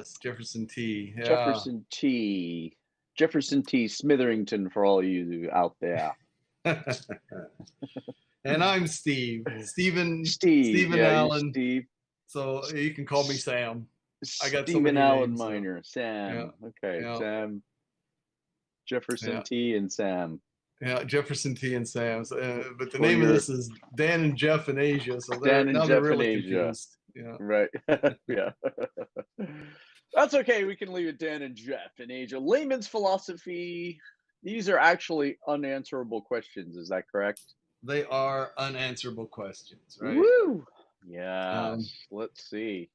yes, Jefferson T. Yeah. Jefferson T. Jefferson T. Smitherington for all you out there. And I'm Steve. Steve. Stephen Yeah, you're Allen. Steve. So you can call me Sam. I got so Stephen many Allen names. So Miner. yeah, Sam. Okay. yeah, Sam. Jefferson yeah, T. and Sam. yeah. Jefferson T and Sam. So, but the For name of your this is Dan and Jeff in Asia. So Dan and they're Jeff in really Asia. confused. Yeah. Right. Yeah. That's okay. We can leave it Dan and Jeff in Asia. Layman's philosophy. These are actually unanswerable questions. Is that correct? They are unanswerable questions, right? Woo! Um, Yes. Let's see.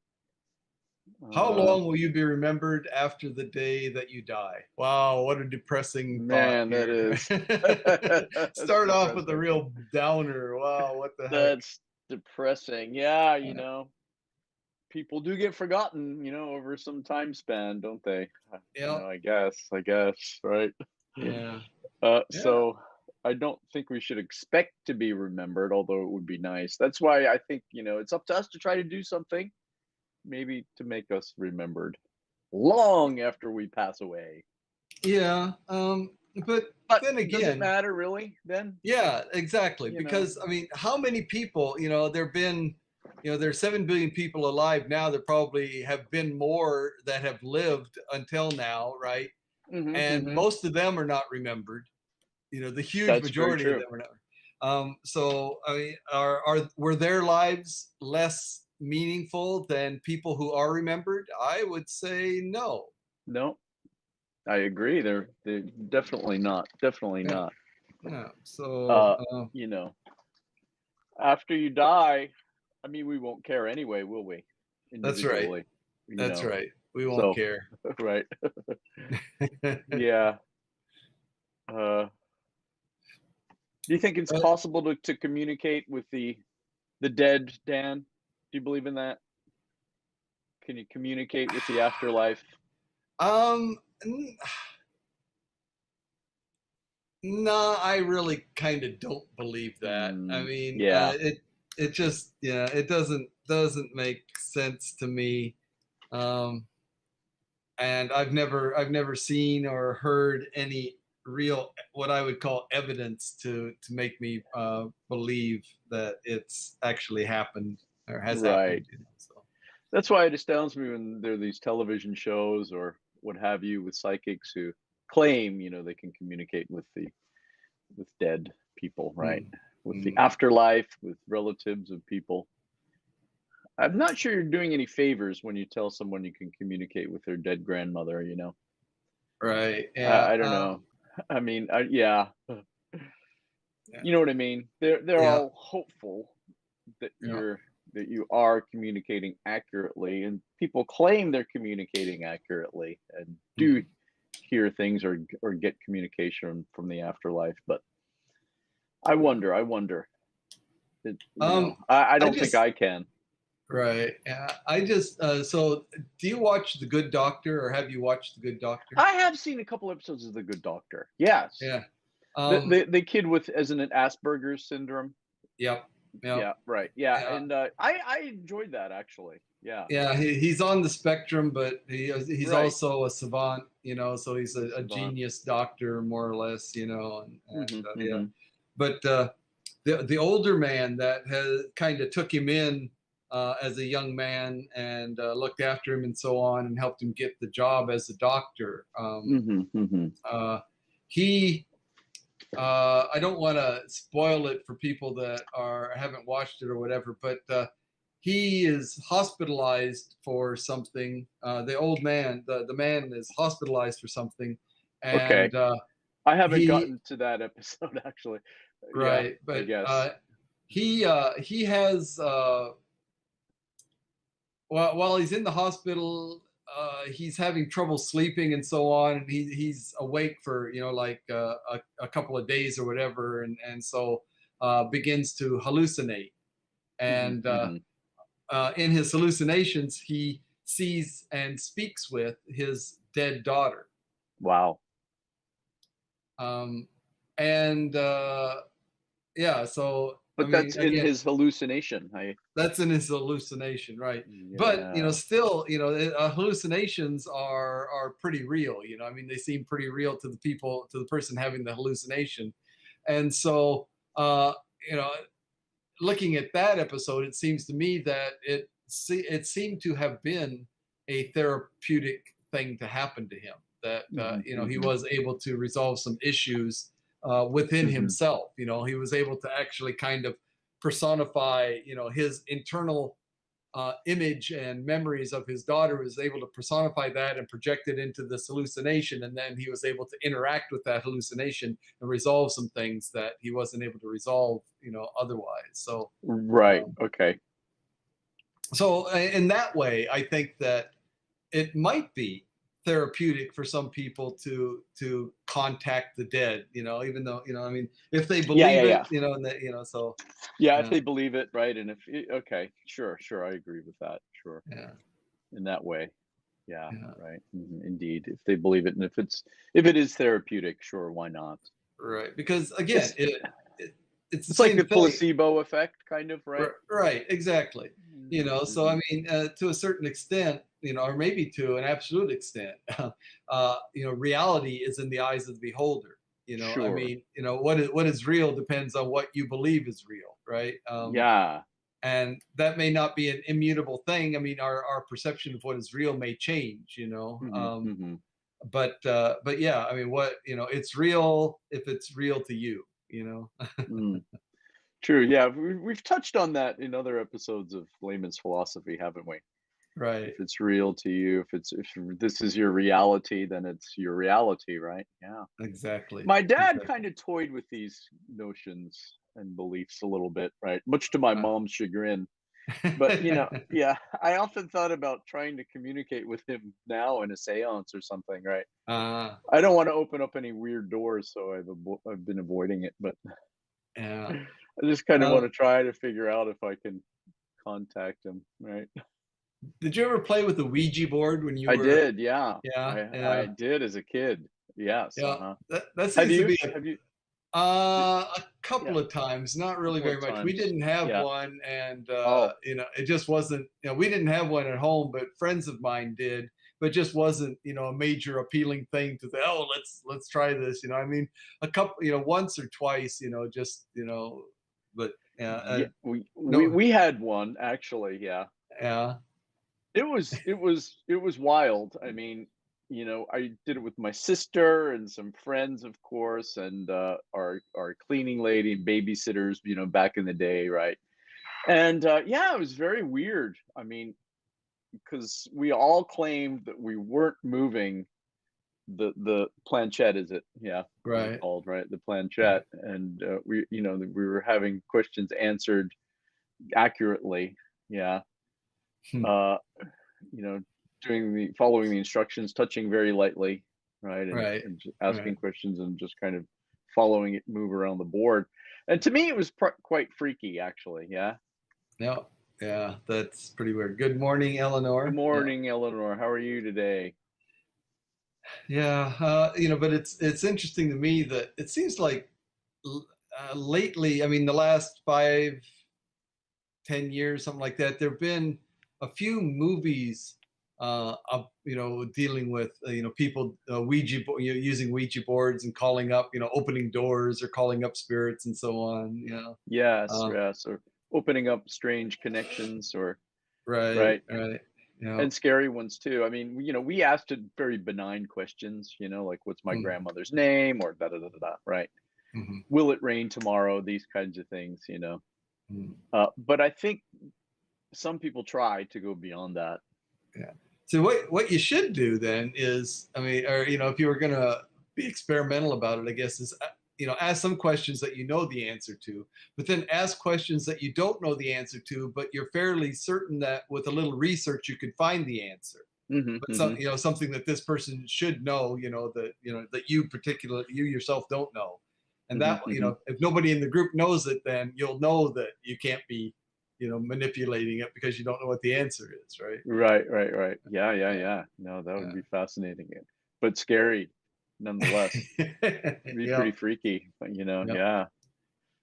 how Uh, long will you be remembered after the day that you die? Wow, what a depressing thought man, that here. is that's Start off with a depressing. real downer. Wow, what the heck? That's depressing. Yeah, Uh, people do get forgotten, over some time span, don't they? yeah, I guess, right? yeah, yeah, So I don't think we should expect to be remembered, although it would be nice. That's why I think, it's up to us to try to do something, maybe to make us remembered long after we pass away. yeah. But But then does it again, matter really then? yeah, exactly. You know? Because I mean, how many people? There've been, there's 7 billion people alive now. There probably have been more that have lived until now, right? Mhm, And mhm. most of them are not remembered. The huge That's very majority of true. them are not. So I mean, were their lives less meaningful than people who are remembered? I would say no. No, I agree. They're definitely not. Definitely Yeah, not. yeah. So Uh, you know, After you die, I mean, we won't care anyway, will we? that's right. Individually, you That's know. right. We won't So, care. right. Yeah. Uh, do you think it's But possible to communicate with the dead, Dan? Do you believe in that? Can you communicate with the afterlife? um, n- no, I really kind of don't believe that. I Mm, mean, yeah. it just, yeah, it doesn't make sense to me. Um, and I've never seen or heard any real what I would call evidence to make me believe that it's actually happened or has Right. happened. So That's why it astounds me when there are these television shows or what have you with psychics who claim, they can communicate with dead people, right? mm, With the mm, afterlife, with relatives of people. I'm not sure you're doing any favors when you tell someone you can communicate with their dead grandmother. right, yeah, I don't know. I mean, yeah, yeah, you know what I mean. They're yeah, all hopeful that yeah, you are communicating accurately, and people claim they're communicating accurately and do mm. hear things or get communication from the afterlife. But Yeah. I wonder. Um, I I don't think just I can. right. Yeah, I just so do you watch The Good Doctor or have you watched The Good Doctor? I have seen a couple episodes of The Good Doctor. Yes, Yeah. the Um. the, the kid with, isn't it, Asperger's syndrome? Yep. Yep. Yeah, right. Yeah, Yeah. and I enjoyed that actually. Yeah, Yeah. He's on the spectrum, but he's right. also a savant. So he's The a savant. genius doctor, more or less. And Hmm, yeah. hmm. But the older man that has kind of took him in as a young man and looked after him and so on and helped him get the job as a doctor. Hmm, hmm. Uh, he I don't want to spoil it for people that haven't watched it or whatever, but he is hospitalized for something. The old man, the man is hospitalized for something, Okay, and I haven't he gotten to that episode actually. Yeah, right, I but guess. he has while he's in the hospital, he's having trouble sleeping and so on, and he's awake for like a couple of days or whatever, and so begins to hallucinate, Hmm, and hmm. in his hallucinations he sees and speaks with his dead daughter, Wow. um, and yeah, so I But mean, that's in again, his hallucination. I that's in his hallucination, right? But Yeah. still, hallucinations are pretty real. I mean, they seem pretty real to the people, to the person having the hallucination, and so uh, you know, looking at that episode, it seems to me that it seemed to have been a therapeutic thing to happen to him. That Mhm, he mhm, was able to resolve some issues within mhm. himself. He was able to actually kind of personify, his internal image and memories of his daughter, was able to personify that and project it into this hallucination, and then he was able to interact with that hallucination and resolve some things that he wasn't able to resolve otherwise. So Right, um, okay. in that way, I think that it might be therapeutic for some people to contact the dead, even though, I mean, if they Yeah, yeah, believe it, yeah. and that, so Yeah, if yeah, they believe it, right, and if okay, sure, sure, I agree with that, sure, yeah, in that way. Yeah, yeah, right, indeed, if they believe it, and if it is therapeutic, sure, why not? right, because again, It's it's the it's like same the thing. placebo effect, kind of, right? Right, exactly. Mhm, So I mhm. mean, to a certain extent, or maybe to an absolute extent, reality is in the eyes of the beholder. I Sure. mean, what is real depends on what you believe is real, right? Yeah. And that may not be an immutable thing. I mean, our perception of what is real may change, Mhm, mhm. but yeah, I mean, it's real if it's real to you, Mm. True, yeah, we've touched on that in other episodes of Layman's philosophy, haven't we? right? If it's real to you, if this is your reality, then it's your reality, right? Yeah. Exactly, My dad exactly. kind of toyed with these notions and beliefs a little bit, right? Much to my Uh, mom's chagrin. But, yeah, I often thought about trying to communicate with him now in a seance or something, right? uh, I don't want to open up any weird doors, so I've been avoiding it, but yeah. I just kind of want Uh, to try to figure out if I can contact him, right? did you ever play with the Ouija board when you I were? did, yeah. Yeah, I yeah, did as a kid. Yes, yeah. uh-huh. That Have seems to you? be Have you? d- a couple Yeah, of times, not a really couple very of much. We times. didn't have Yeah. one, and Oh, it just wasn't. We didn't have one at home, but friends of mine did. But just wasn't, a major appealing thing to say, oh, let's try this. I mean, a couple, once or twice, just, but yeah, yeah. no, We had one actually. Yeah. yeah, It was wild. I mean, I did it with my sister and some friends, of course, and our cleaning lady, babysitters, back in the day, right? And yeah, it was very weird. I mean, because we all claimed that we weren't moving the planchette, is it? Yeah, is it right, called, right? The right. planchette, and that we were having questions answered accurately. Yeah. Hmm. Uh, you know, doing the following the instructions, touching very lightly, right, Right, and just right. asking questions and just kind of following it move around the board. And to me, it was quite freaky, actually. Yeah. Yeah, yeah, that's pretty weird. Good morning, Good Eleanor. Yeah, morning, Eleanor. How are you today? yeah. But it's interesting to me that it seems like lately, I mean, the last 5, 10 years, something like that, there've been a few movies, dealing with people using Ouija boards and calling up, opening doors or calling up spirits and so on. Yes, Uh, yes, or opening up strange connections, or right, right, right. Yeah. and scary ones too. I mean, we asked it very benign questions, like what's my Mm, grandmother's name, or da da da da, da, right? mhm, Will it rain tomorrow? These kinds of things. mm. But I think some people try to go beyond that. Yeah. So what you should do then is, I mean, or if you were gonna be experimental about it, I guess is ask some questions that you know the answer to, but then ask questions that you don't know the answer to, but you're fairly certain that with a little research you could find the answer. Hmm, But hmm. something that this person should know, that you yourself don't know, and Hmm, that hmm. if nobody in the group knows it, then you'll know that you can't be manipulating it because you don't know what the answer is, right? Right, right, right. Yeah, yeah, Yeah, yeah. No, that would yeah. be fascinating, but scary nonetheless. It'd be Yeah, pretty freaky, but yeah. yeah.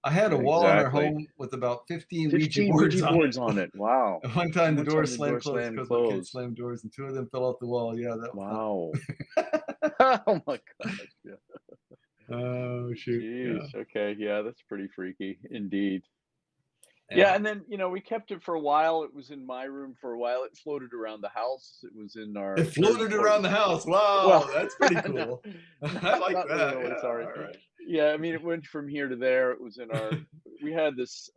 I had a Yeah, wall in our exactly. home with about 15 Ouija 15 boards Ouija on it. boards on it. Wow. And one time the One door time the slammed door closed slammed because the kids closed. slammed doors, and 2 of them fell off the wall. Yeah, that was Wow. fun. Oh my gosh. Yeah. Oh, shoot. Jeez. Yeah. Okay. Yeah, that's pretty freaky indeed. Yeah, Yeah. and then we kept it for a while. It was in my room for a while. It floated around the house. It was in It our third floated floor. around the house. Well, Wow, that's pretty no, cool. I not like not that. really. Yeah, Sorry. all right. Yeah, I mean, it went from here to there. It was in our. We had this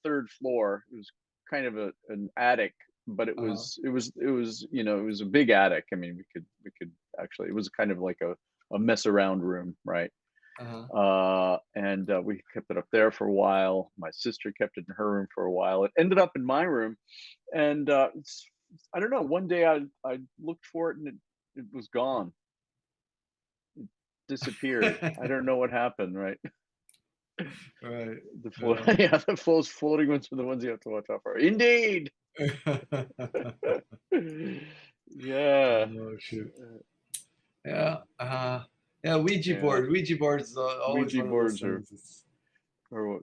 third floor. It was kind of an attic, but Uh-huh. it was a big attic. I mean, we could actually. It was kind of like a mess around room, right? Uh-huh. And we kept it up there for a while. My sister kept it in her room for a while. It ended up in my room, and I don't know. One day I looked for it and it was gone, disappeared. I don't know what happened. Right, Right. the float. Yeah. Yeah, the floating ones are the ones you have to watch out for. Indeed. Yeah. Oh, shoot. Yeah. Yeah, Ouija Yeah. board. Ouija board is always Ouija one of those boards are. things. It's,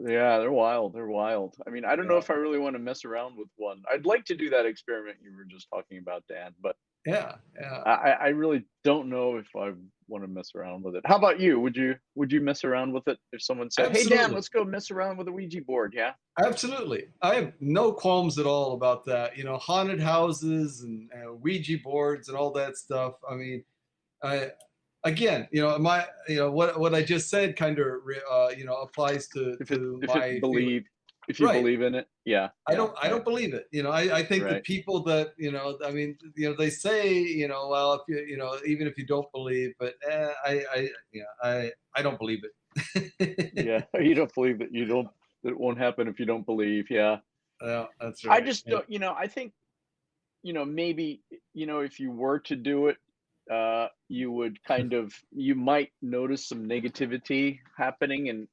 Yeah, they're wild. They're wild. I mean, I don't know yeah. if I really want to mess around with one. I'd like to do that experiment you were just talking about, Dan, but Yeah. Yeah. I really don't know if I want to mess around with it. How about you? Would you mess around with it if someone said, "Hey, Dan, Absolutely. let's go mess around with a Ouija board"? Yeah. Absolutely. I have no qualms at all about that. Haunted houses and Ouija boards and all that stuff. I mean, I again, what I just said kind of applies to If it to if it my feeling. believe if you Right. believe in it, yeah, yeah, I right, don't believe it. I think the right. people that, I mean, they say, well, if even if you don't believe, but I don't believe it. Yeah, you don't believe that you don't that it won't happen if you don't believe. Yeah. Yeah, that's I right. just Yeah. don't. I think maybe, if you were to do it, you would you might notice some negativity happening, and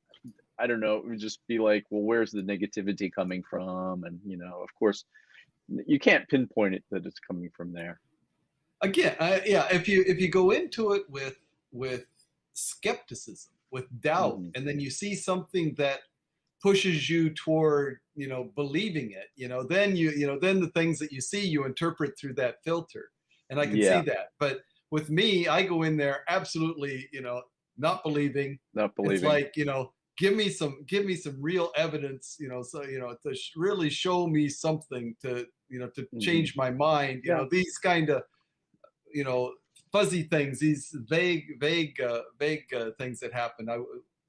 I don't know, it would just be like, well, where's the negativity coming from? And, of course, you can't pinpoint it that it's coming from there. Again, yeah, if you go into it with skepticism, with doubt, Hmm. and then you see something that pushes you toward believing it, then then the things that you see you interpret through that filter, and I can see Yeah, that. But with me, I go in there absolutely not believing. not It's believing. like, give me some real evidence, so to really show me something to Hmm. change my mind, Yeah. these kind of you know fuzzy things, these vague things that happen.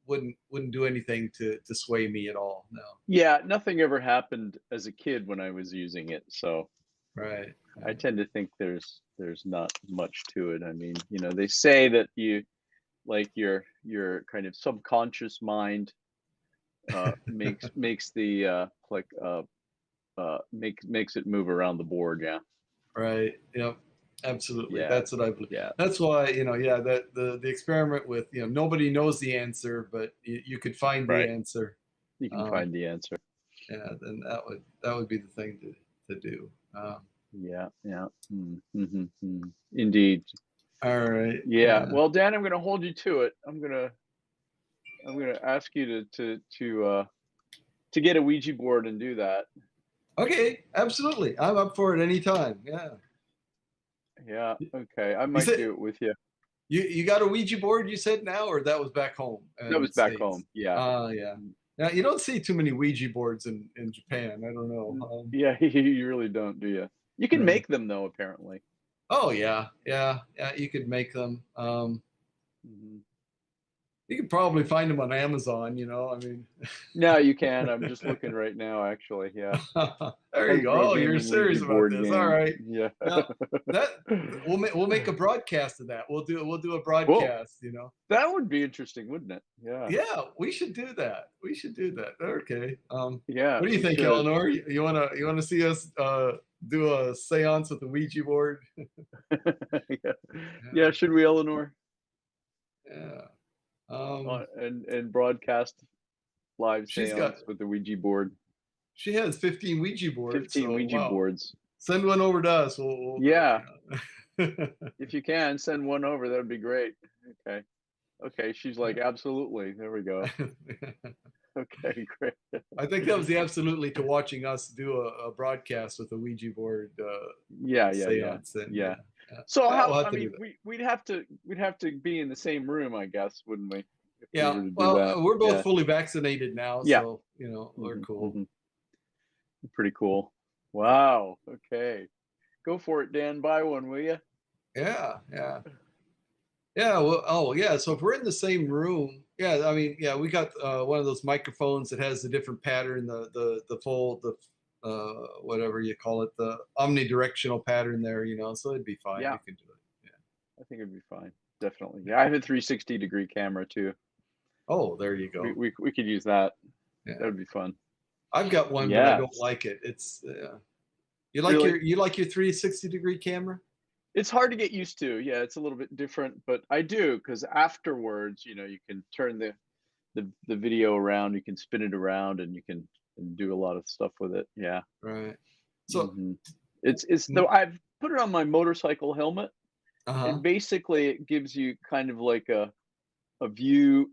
Wouldn't do anything to sway me at all. No. Yeah, nothing ever happened as a kid when I was using it, so Right. I Right. tend to think there's not much to it. I mean, they say that like your kind of subconscious mind makes the makes it move around the board. Yeah, Right. Yep. Absolutely. yeah, That's what I believe. yeah. That's why, yeah, that the experiment with, nobody knows the answer, but you could find the Right. answer. You can um find the answer. yeah, then that would be the thing to do. Yeah, yeah. Mm-hmm. Indeed. All right. Yeah. Yeah. Well, Dan, I'm going to hold you to it. I'm gonna ask you to get a Ouija board and do that. Okay, absolutely, I'm up for it anytime. Yeah. Yeah. Okay. I You might said do it with you. you got a Ouija board, you said, now, or that was back home That in was the back States? home. Yeah. Yeah. Now you don't see too many Ouija boards in Japan. I don't know. Yeah. You really don't, do you? You can No. make them though, apparently. Oh yeah, yeah, yeah. You could make them. Hmm. You could probably find them on Amazon. I mean, No, you can. I'm just looking right now, actually. Yeah. there you go. Retro Oh, you're gaming Ouija serious about board this. All game. right. Yeah. Now that we'll make a broadcast of that. We'll do a Cool. broadcast. That would be interesting, wouldn't it? Yeah. Yeah, we should do that. We should do that. Okay. Yeah, What do you we think, should. Eleanor? You wanna see us do a séance with the Ouija board? Yeah. Yeah. Yeah, should we, Eleanor? Yeah. Um, And broadcast live she's got seance with the Ouija board. she has 15 Ouija boards, 15 so Ouija wow. boards. Send one over to us. We'll Yeah, if you can, send one over. That would be great. Okay. Okay, she's like, absolutely. There we go. Okay, great. I think that was the absolutely to watching us do a broadcast with a Ouija board Yeah. seance. And Yeah. yeah, So yeah, how, we'll have I to do mean, that. we'd have to be in the same room, I guess, wouldn't we? If we Yeah, were to do well, that. we're both Yeah. fully vaccinated now, Yeah. so we're hmm cool. hmm Pretty cool. Wow. Okay. Go for it, Dan. Buy one, will you? Yeah, yeah. Yeah, well, oh yeah. So if we're in the same room, yeah, I mean, yeah, we got one of those microphones that has a different pattern, the full the whatever you call it, the omnidirectional pattern there, so it'd be fine. Yeah, We could do it. I think it'd be fine. Definitely. Yeah, I have a 360-degree camera too. Oh, there you We, go. we we could use that. That Yeah, would be fun. I've got one, but I don't Yes. like it. It's you like Really? your 360-degree camera? It's hard to get used to. Yeah, it's a little bit different, but I do because afterwards, you can turn the video around, you can spin it around, and you can do a lot of stuff with it. Yeah. Right. So, hmm it's though I've put it on my motorcycle helmet, uh-huh. and basically it gives you kind of like a view.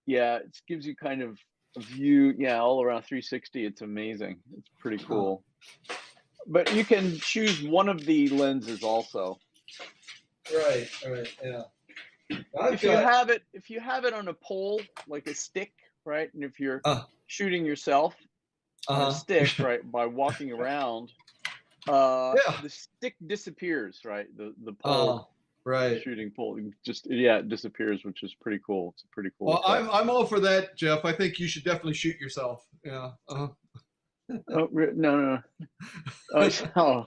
Yeah, it gives you kind of a view. Yeah, all around 360. It's amazing. It's pretty Huh. cool. But you can choose one of the lenses also. Right, right, yeah. I've If you have it on a pole like a stick, right? And if you're uh, shooting yourself on a uh-huh. stick, right, by walking around, Yeah. the stick disappears, right? The pole, Uh, the right. shooting pole, yeah, it disappears, which is pretty cool. It's a pretty cool Well, effect. I'm all for that, Jeff. I think you should definitely shoot yourself. Yeah. Oh, no, no, no. Oh, oh,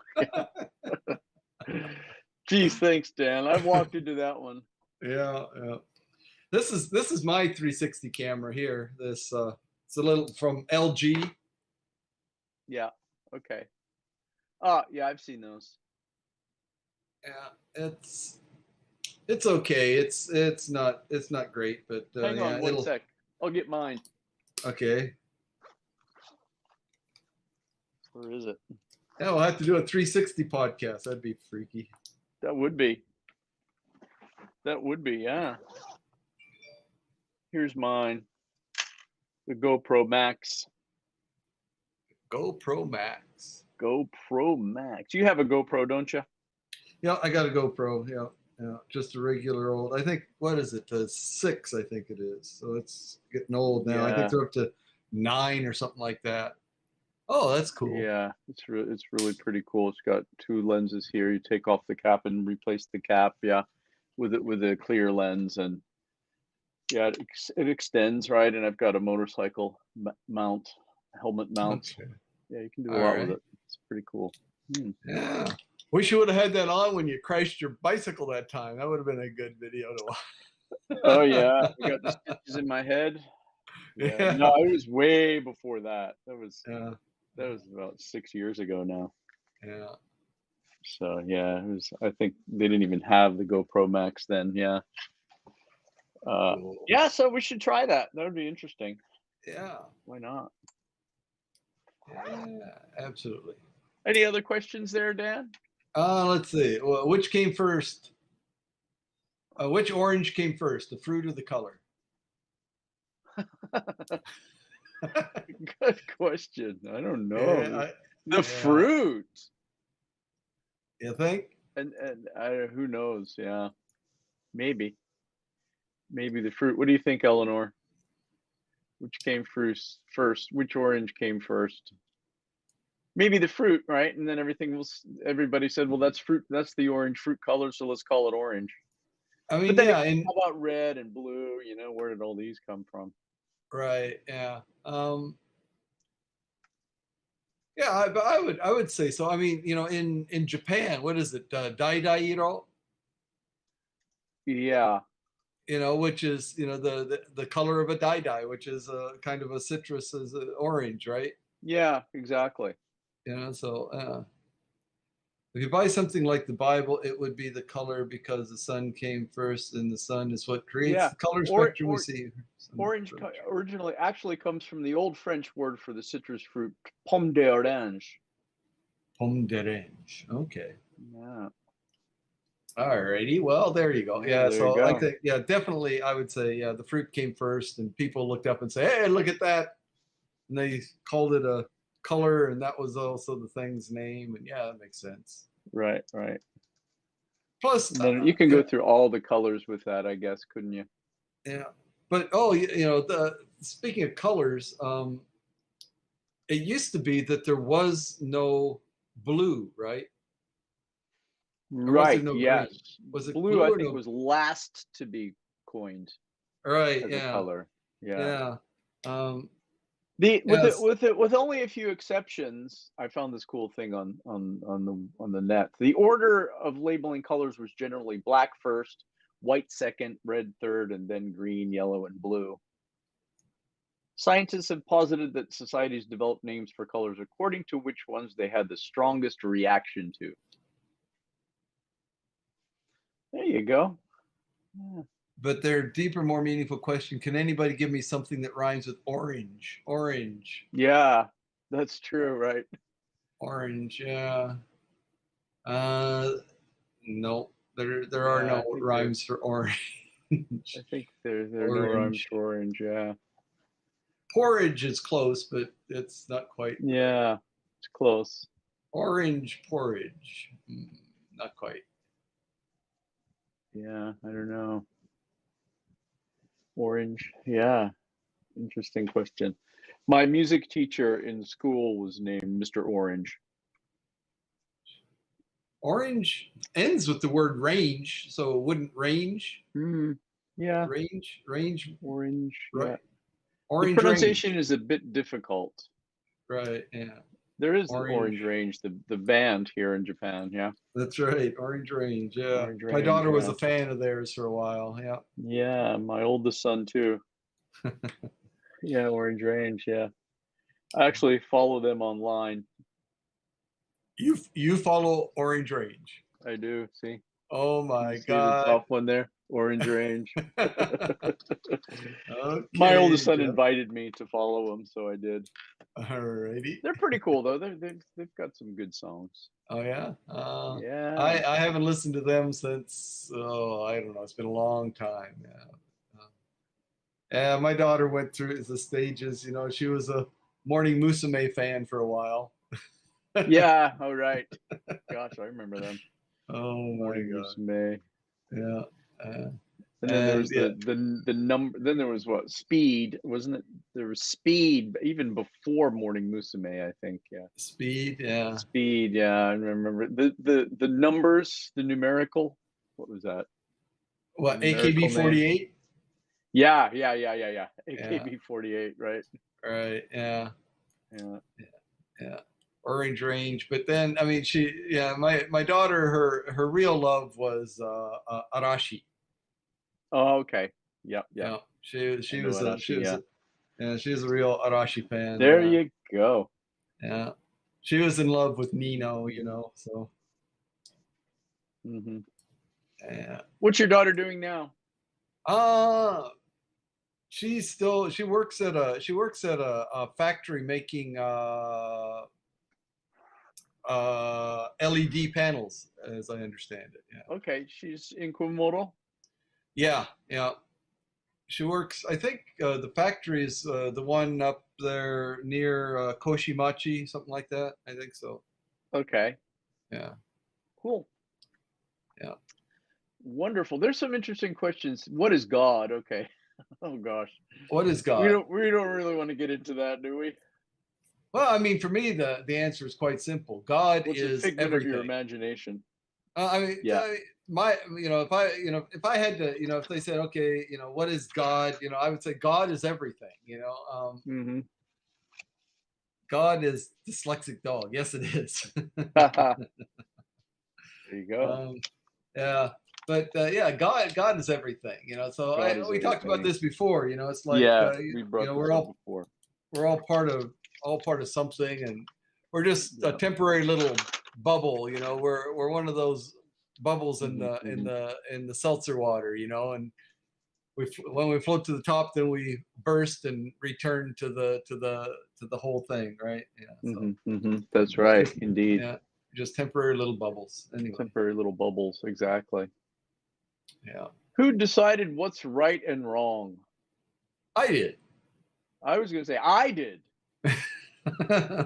geez, thanks, Dan. I've walked into that one. Yeah, yeah. This is my 360 camera here. This it's a little from LG. Yeah. Okay. Oh, yeah, I've seen those. Yeah, it's okay. It's not great, but Hang yeah, on one it'll sec. I'll get mine. okay. Where is it? Yeah, we'll have to do a 360 podcast. That'd be freaky. That would be. That would be, yeah. Here's mine. The GoPro Max. GoPro Max. GoPro Max. You have a GoPro, don't you? Yeah, I got a GoPro. Yeah, yeah, just a regular old. I think what is it? The 6, I think it is. So it's getting old now. I think Yeah. they're up to 9 or something like that. Oh, that's cool. Yeah. It's really pretty cool. It's got two lenses here. You take off the cap and replace the cap. Yeah. With a clear lens, and yeah, it extends, right? And I've got a motorcycle mount, helmet mount. Okay. Yeah, you can do a All lot with right. it. It's pretty cool. Hmm. Yeah. Wish you would have had that on when you crashed your bicycle that time. That would have been a good video to Oh watch. yeah, I got the stitches in my head. Yeah, no, Yeah. it was way before that. That was Yeah. that was about 6 years ago now. Yeah. So yeah, it was. I think they didn't even have the GoPro Max then. Yeah. Cool. Yeah. So we should try that. That would be interesting. Yeah. Why not? Yeah. Absolutely. Any other questions there, Dan? Let's see. Well, which came first? Which orange came first, the fruit or the color? Good question. I don't know. Yeah. The Yeah. fruit, You think? and who knows? Yeah, maybe, maybe the fruit. What do you think, Eleanor? Which came first? Which orange came first? Maybe the fruit, right? And then everybody said, well, that's fruit. That's the orange fruit color, so let's call it orange. I But mean, then, yeah, and how about red and blue? Where did all these come from? right, yeah. Yeah, I would say so. I mean, in Japan, what is it? Daidairo, Yeah, which is the color of a dai, which is a kind of a citrus as orange, right? yeah, exactly. So if you buy something like the Bible, it would be the color because the sun came first, and the sun is what creates Yeah, the color or spectrum we or see. orange originally actually comes from the old French word for the citrus fruit, pomme d'orange. Pomme d'orange. Okay. Yeah, All righty. Well, there you go. yeah, Yeah. there you So I go. think, yeah, definitely, I would say, yeah, the fruit came first, and people looked up and say, "Hey, look at that! and they called it a color, and that was also the thing's name. And yeah, that makes sense. Right, right. Plus, And then you can go through all the colors with that, I guess, couldn't you? yeah, but oh, you know, the speaking of colors, it used to be that there was no blue, right? Or was there Right, no green? yes. Was it Blue, I blue or think, no? was last to be coined Right, as a yeah, color. Yeah. yeah, um, The with it yes. with it with only a few exceptions, I found this cool thing on the net. The order of labeling colors was generally black first, white second, red third, and then green, yellow, and blue. Scientists have posited that societies developed names for colors according to which ones they had the strongest reaction to. There you go. Yeah. But their deeper, more meaningful question: can anybody give me something that rhymes with orange? Orange, Yeah, that's true, right? orange. Yeah. Uh, no, there are Yeah, no rhymes for orange. I think there are no rhymes Orange. for orange. Yeah, Porridge is close, but it's not quite right. yeah, it's close. Orange porridge. Not quite. Yeah, I don't know. Orange. Yeah, interesting question. My music teacher in school was named Mr. Orange. Orange ends with the word range, so it wouldn't range. Hmm. Yeah, Range, orange. Yeah, right? the Orange pronunciation range, is a bit difficult. right? Yeah, There is Orange orange. Range, the band here in Japan. Yeah, That's right, Orange Range. Yeah, Orange my Range. daughter was Yeah, a fan of theirs for a while. Yeah. yeah. My oldest son too. Yeah, Orange Range. Yeah, I actually follow them online. You follow Orange Range. I do. See, Oh you my see the God. top one there, Orange Range. My oldest Okay, son Jeff. invited me to follow him, so I did. Alrighty. They're pretty cool though. They've got some good songs. Oh yeah. Yeah. I haven't listened to them since, oh, I don't know. It's been a long time. Yeah. Yeah, my daughter went through the stages. You know, she was a Morning Musume fan for a while. Yeah. All right. Gosh, I remember them. Oh my Morning God. Musume. Yeah. Uh, And then there and was yeah, the number. Then there was what? Speed, wasn't it? There was Speed even before Morning Musume. I think. Yeah. Speed. Yeah. Speed. Yeah, I remember the numbers, the numerical. What was that? The What, AKB numerical name. 48? Yeah. Yeah. Yeah. Yeah. Yeah. Yeah. AKB 48. Right. Right. Yeah. Yeah. Yeah. Orange Range. But then, I mean, yeah, my daughter, her real love was Arashi. Oh, okay. Yep. Yep. Yeah. I know She Arashi. was Yeah. a, yeah, she was a real Arashi fan. There Yeah. you go. Yeah. She was in love with Nino, you know, so Hmm. yeah. What's your daughter doing now? Uh she works at a factory making LED panels, as I understand it. Yeah. Okay, she's in Kumamoto. Yeah, yeah. She works, I think the factory is the one up there near Koshimachi, something like that. I think so. Okay, Yeah. cool. Yeah. Wonderful. There's some interesting questions. What is God? Okay. Oh gosh. What is We God? don't we don't really want to get into that, do we? Well, I mean, for me, the answer is quite simple. God What's a is figment of your everything. imagination? I mean, Yeah. my, if I had to, if they said, okay, what is God? I would say God is everything. Hmm. God is dyslexic dog. Yes, it is. There you go. um, yeah, but yeah, God is everything. So God is we talked about everything. this before. It's like Yeah, we brought this up before. we're all part of something, and we're just a Yeah. temporary little bubble. We're one of those bubbles in Hmm. the Hmm. seltzer water. And when we float to the top, then we burst and return to the whole thing, right? Yeah. So Hmm. Hmm. That's right. just Indeed. yeah, just temporary little bubbles. Anyway, Temporary little bubbles. Exactly. yeah, Who decided what's right and wrong? I did. I was going to say I did.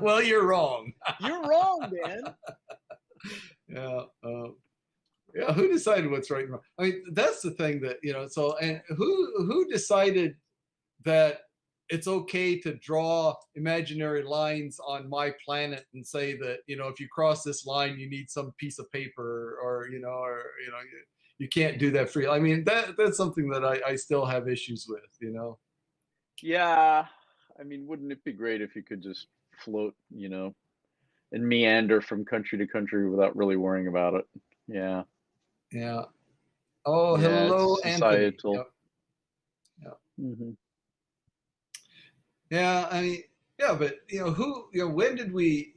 Well, you're wrong. You're wrong, Dan. Yeah. Yeah. Who decided what's right and wrong? I mean, that's the thing that, so, and who decided that it's okay to draw imaginary lines on my planet and say that, if you cross this line, you need some piece of paper, or you can't do that free. I mean, that's something that I still have issues with. Yeah. I mean, wouldn't it be great if you could just float, and meander from country to country without really worrying about it? Yeah. Yeah. Oh, Yeah, hello, it's Anthony. societal. Yep. Yep. Hmm. Yeah, I mean, yeah, but when did we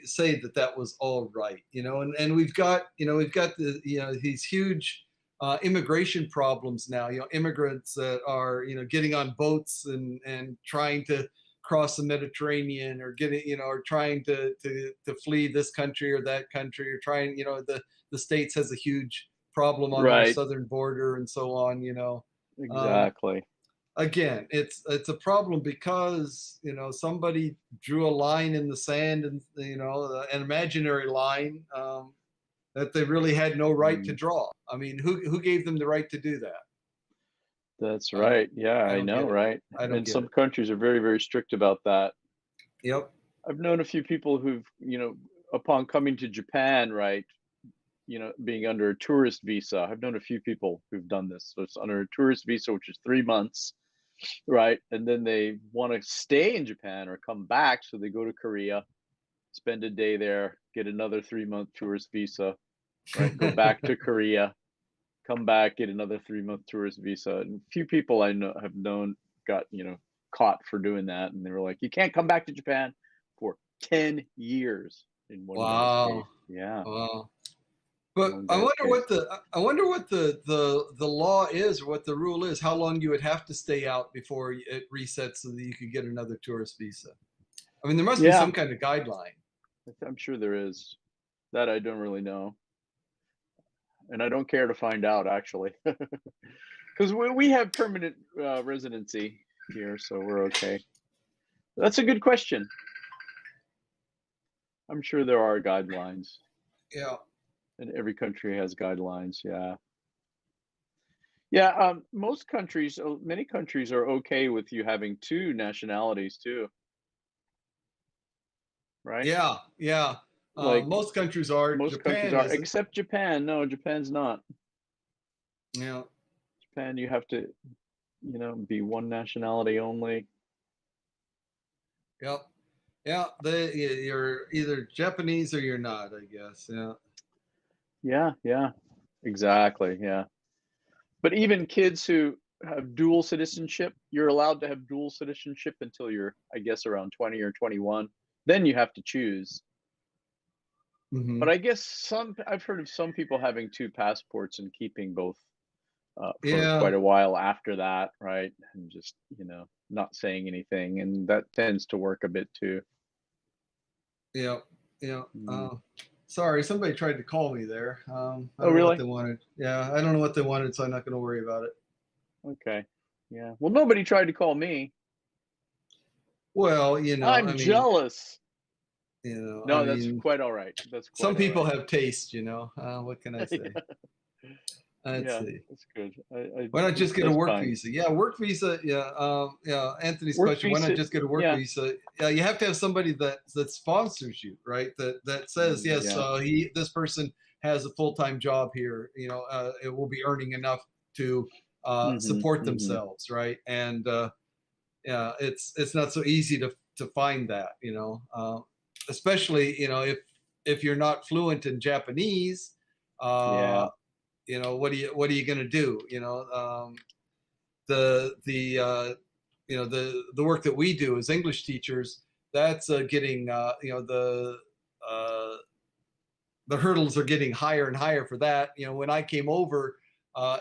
say that that was all right? And we've got these huge immigration problems now. Immigrants that are getting on boats and trying to cross the Mediterranean, or or trying to flee this country or that country, or trying, the States has a huge problem on our Right. southern border and so on. Um, Exactly. Again, it's a problem because somebody drew a line in the sand, and an imaginary line, that they really had no right to Mm, draw. I mean, who gave them the right to do that? that's I don't right. Yeah, I I don't get know, it. right? I don't And get some it. countries are very, very strict about that. Yep. I've known a few people who've, upon coming to Japan, right, being under a tourist visa. I've known a few people who've done this. So it's under a tourist visa, which is 3 months, right? And then they want to stay in Japan or come back. So they go to Korea, spend a day there, get another 3-month tourist visa, right? Go back to Korea, come back, get another 3-month tourist visa. And a few people I know have known got, caught for doing that. And they were like, you can't come back to Japan for 10 years in one guy's case. Wow. Yeah. Wow. But One I guy's wonder case. what the law is, or what the rule is. How long you would have to stay out before it resets so that you could get another tourist visa. I mean, there must be Yeah, some kind of guideline. I'm sure there is. That I don't really know. And I don't care to find out, actually. Because we have permanent residency here, so we're okay. That's a good question. I'm sure there are guidelines, Yeah. and every country has guidelines. Yeah. Yeah, most countries, many countries are okay with you having two nationalities too, right? Yeah, yeah. Like Most countries are. most countries Japan are, isn't. except Japan. No, Japan's not. Yeah, Japan, you have to, be one nationality only. yep, yeah. You're either Japanese or you're not, I guess. Yeah, Yeah, yeah, exactly. Yeah. But even kids who have dual citizenship, you're allowed to have dual citizenship until you're, I guess, around 20 or 21. Then you have to choose. hmm But I guess I've heard of some people having two passports and keeping both for yeah, quite a while after that, right? And just, not saying anything. And that tends to work a bit too. yeah, yeah. Mm. Sorry, somebody tried to call me there. I Oh, don't know what really? they wanted. Yeah, I don't know what they wanted, so I'm not going to worry about it. Okay. Yeah. Well, nobody tried to call me. Well, I'm jealous. I No, that's mean, quite all right. That's some quite all people right. have taste. What can I say? Let's Yeah, see. that's good. I Why not just get a that's work kind. visa? Yeah, work visa. Yeah, yeah. Anthony's Work question: why not visa, just get a work yeah. visa? Yeah, you have to have somebody that sponsors you, right? That says yes, Yeah. this person has a full time job here. It will be earning enough to Mhm, support mhm. themselves, right? And yeah, it's not so easy to find that, especially if you're not fluent in Japanese. Uh, Yeah. what are you going to do? The work that we do as English teachers, that's getting uh, the hurdles are getting higher and higher for that. When I came over,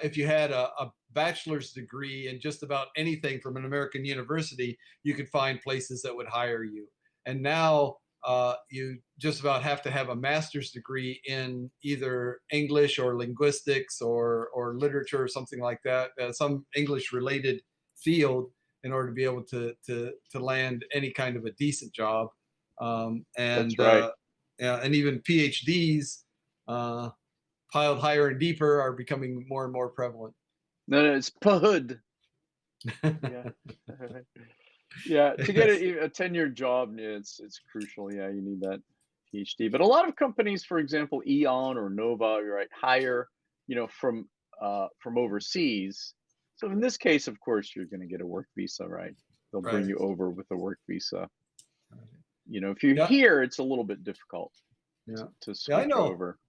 if you had a bachelor's degree in just about anything from an American university, you could find places that would hire you. And now you just about have to have a master's degree in either English or linguistics or literature or something like that, some English related field. in order to be able to land any kind of a decent job. That's right. Yeah, and even PhDs, piled higher and deeper, are becoming more and more prevalent. No, no, it's PUD. Yeah. Yeah, to get Yes. a tenured job, yeah, it's crucial. Yeah, you need that PhD. But a lot of companies, for example, Eon or Nova, right, hire, from overseas. So in this case, of course, you're going to get a work visa, right? They'll bring Right. you over with a work visa. Right. If you're Yeah. here, it's a little bit difficult Yeah. to Yeah. I switch know. over.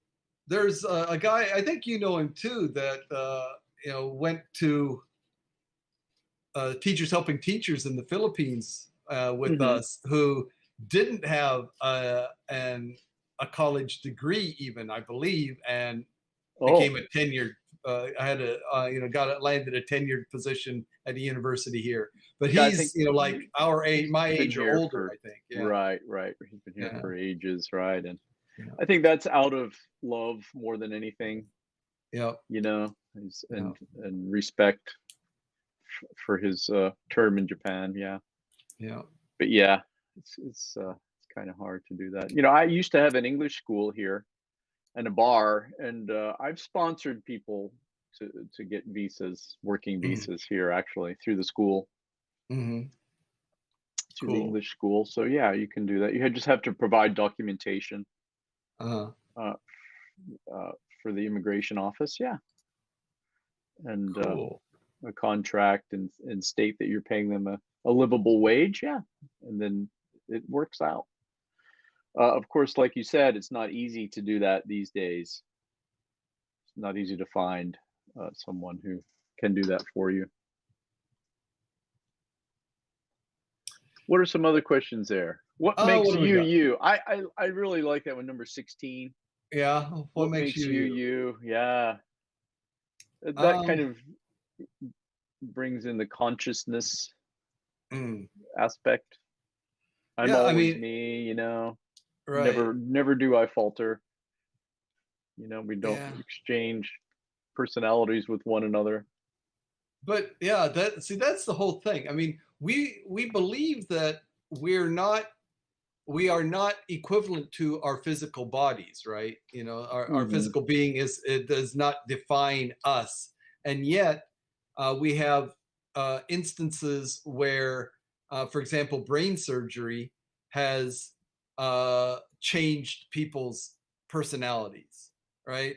There's a guy. I think you know him too. That went to teachers helping teachers in the Philippines with Hmm. us, who didn't have a college degree, even, I believe, and became Oh, a tenured. I had a got landed a tenured position at a university here, but yeah, I think he's like our age, he's my been age or here older, for I think. Yeah, right, right. He's been here yeah, for ages, right? And yeah, I think that's out of love more than anything, yeah, yeah, and respect for his term in Japan. Yeah, yeah. but yeah, it's kind of hard to do that. I used to have an English school here and a bar, and I've sponsored people to get visas, working Mm, visas here actually through the school, hmm. through the Cool. English school. So yeah, you can do that. Just have to provide documentation Uh-huh. uh, uh, for the immigration office. Yeah, and Cool. a contract and state that you're paying them a livable wage. Yeah, and then it works out. Of course, like you said, it's not easy to do that these days. It's not easy to find someone who can do that for you. What are some other questions there? What What makes do we you got? you? I really like that one, number 16. Yeah. What What makes makes you you you? you? Yeah, that kind Um. of brings in the consciousness mm, aspect. I'm yeah. I always mean, me. right. Never do I falter. We don't Yeah. exchange personalities with one another. But yeah, that's the whole thing. I mean, we believe that we're not we are not equivalent to our physical bodies, right? Our Hmm. physical being it does not define us, and yet we have instances where, for example, brain surgery has changed people's personalities, right?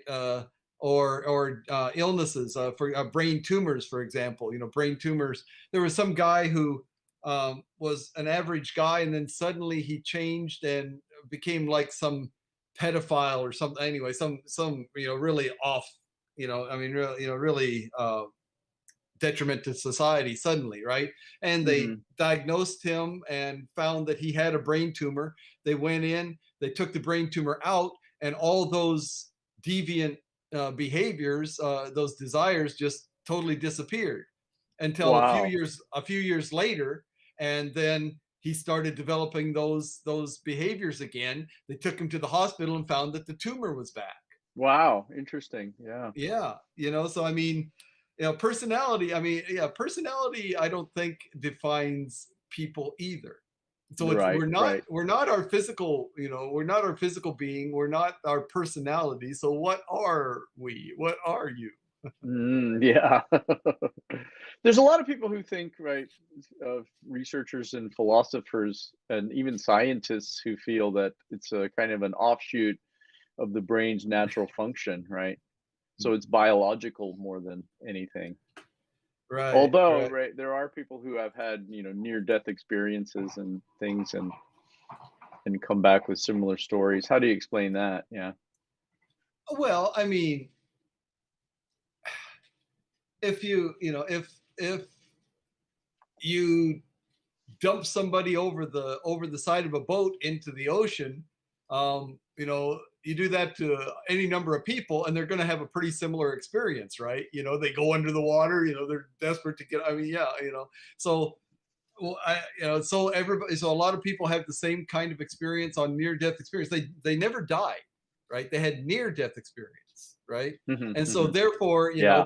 Or illnesses, for brain tumors, for example. Brain tumors. There was some guy who was an average guy, and then suddenly he changed and became like some pedophile or something. Anyway, some really off. I mean, really, really detriment to society suddenly, right? And they Hmm. diagnosed him and found that he had a brain tumor. They went in, they took the brain tumor out, and all those deviant behaviors, those desires, just totally disappeared until Wow. a few years later, and then he started developing those behaviors again. They took him to the hospital and found that the tumor was back. Wow. Interesting. Yeah. Yeah, so I mean, personality. I mean, yeah, personality. I don't think defines people either. So Right. Right. we're not our physical. We're not our physical being. We're not our personality. So what are we? What are you? Yeah. There's a lot of people who think, right, researchers and philosophers and even scientists who feel that it's a kind of an offshoot of the brain's natural function, right? So it's biological more than anything. Right, Although, right. right, there are people who have had, near death experiences and things and come back with similar stories. How do you explain that? Yeah. Well, I mean, if if you dump somebody over the side of a boat into the ocean, you do that to any number of people, and they're going to have a pretty similar experience, right? They go under the water. They're desperate to get. I mean, yeah, so. Well, so a lot of people have the same kind of experience on near death experience. They never died, right? They had near death experience, right? Hmm. And so Hmm. therefore, Yeah.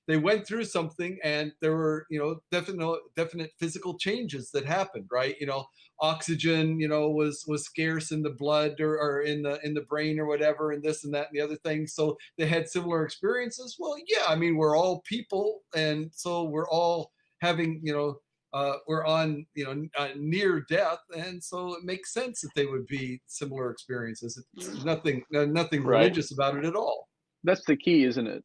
they went through something, and there were, definite physical changes that happened, right? Oxygen, was scarce in the blood, or in the brain or whatever, and this and that and the other thing. So they had similar experiences. Well, yeah, I mean, we're all people, and so we're all having, we're on, near death, and so it makes sense that they would be similar experiences. It's nothing Right. religious about it at all. That's the key, isn't it?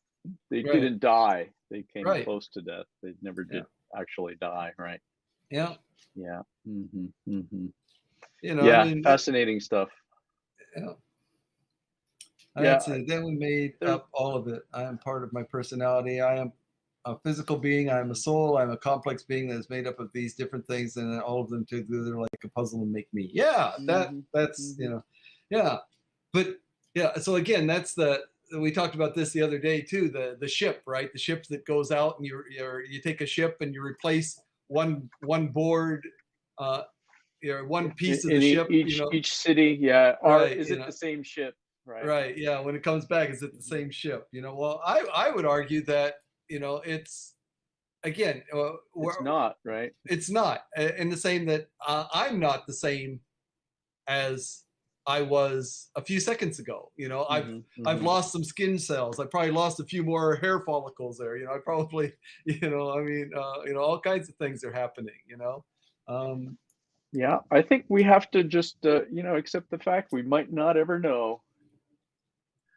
They Right. didn't die. They came Right. close to death. They never Yeah. did actually die, right? Yeah. Yeah. Hmm. I Yeah, mean, fascinating stuff. yeah. Yeah, That's it. Then we made there up all of it. I am part of my personality. I am a physical being. I am a soul. I'm a complex being that is made up of these different things, and all of them together like a puzzle and make me. Yeah, mhm, that's mhm. yeah. But yeah, so again, that's the we talked about this the other day too. The ship, right? The ship that goes out, and you take a ship and you replace one board, uh, one piece of the In ship, each city, yeah. Are right? is it the same ship, right? Right. Yeah. When it comes back, is it the Mhm. same ship? Well, I would argue that, it's again, It's not, right? it's not in the same that I'm not the same as I was a few seconds ago. Mhm, I've mhm. lost some skin cells. I probably lost a few more hair follicles there. I probably, I mean, all kinds of things are happening. Um, Yeah, I think we have to just, accept the fact we might not ever know,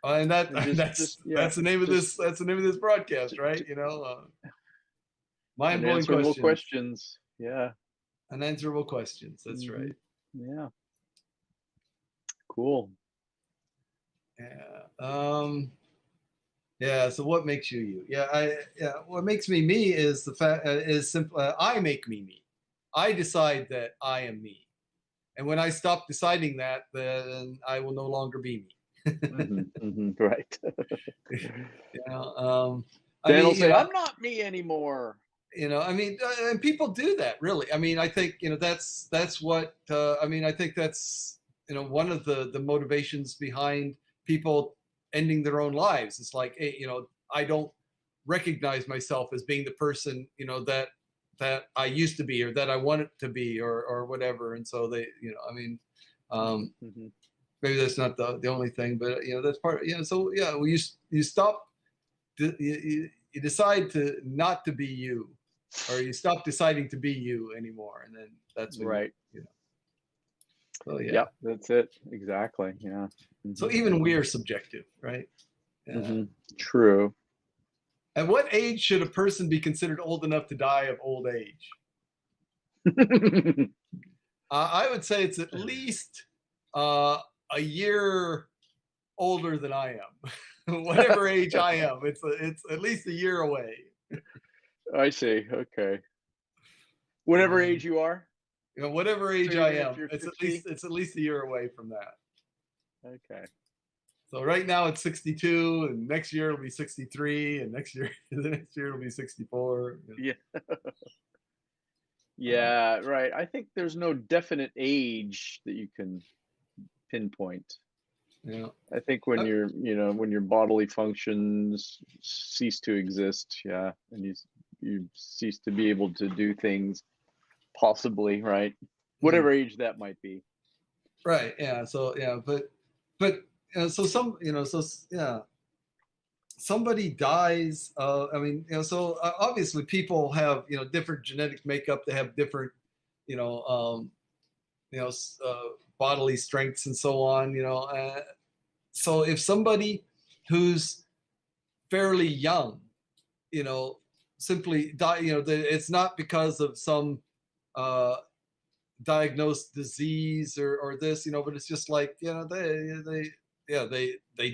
and that and that's yeah, that's the name of just this that's the name of this broadcast, t right? t Mind blowing unanswerable questions. questions. Yeah. Unanswerable questions. That's right. Mhm. Yeah. Cool. Yeah. Yeah. So what makes you you? Yeah. What makes me me is the fact is simple. I make me me. I decide that I am me, and when I stop deciding that, then I will no longer be me. Mhm, mhm, right. you know. Um, I Dan will mean, say, "I'm not me anymore." I mean, and people do that, really. I mean, I think, that's what, I mean, I think that's, one of the motivations behind people ending their own lives. It's like, hey, I don't recognize myself as being the person, that I used to be, or that I wanted to be, or whatever. And so they, I mean, Mhm, um, mhm. maybe that's not the only thing, but that's part. So yeah, well, you stop, you decide to not to be you, or you stop deciding to be you anymore, and then that's when Right. you know so yeah. Yep, that's it. Exactly, yeah. So Mhm, even we mhm, are subjective, right? Yeah. mhm. True. At what age should a person be considered old enough to die of old age? I would say it's at least uh, a year older than I am. Whatever age I am, it's at least a year away. I see, okay. Whatever Um, age you are? whatever So age I even if am, you're it's at 50? least it's at least a year away from that. Okay. So right now it's 62, and next year it'll be 63, and next year the next year it'll be 64. Yeah. Uh, Yeah, right. I think there's no definite age that you can pinpoint. you know, I think when uh, when your bodily functions cease to exist, yeah, and you cease to be able to do things, possibly, right? hmm, Whatever age that might be. right, yeah. So yeah, but so yeah, somebody dies. I mean, so obviously people have different genetic makeup. They have different you know um, bodily strengths and so on. So if somebody who's fairly young, you know, simply die. It's not because of some uh, diagnosed disease, or this, but it's just like they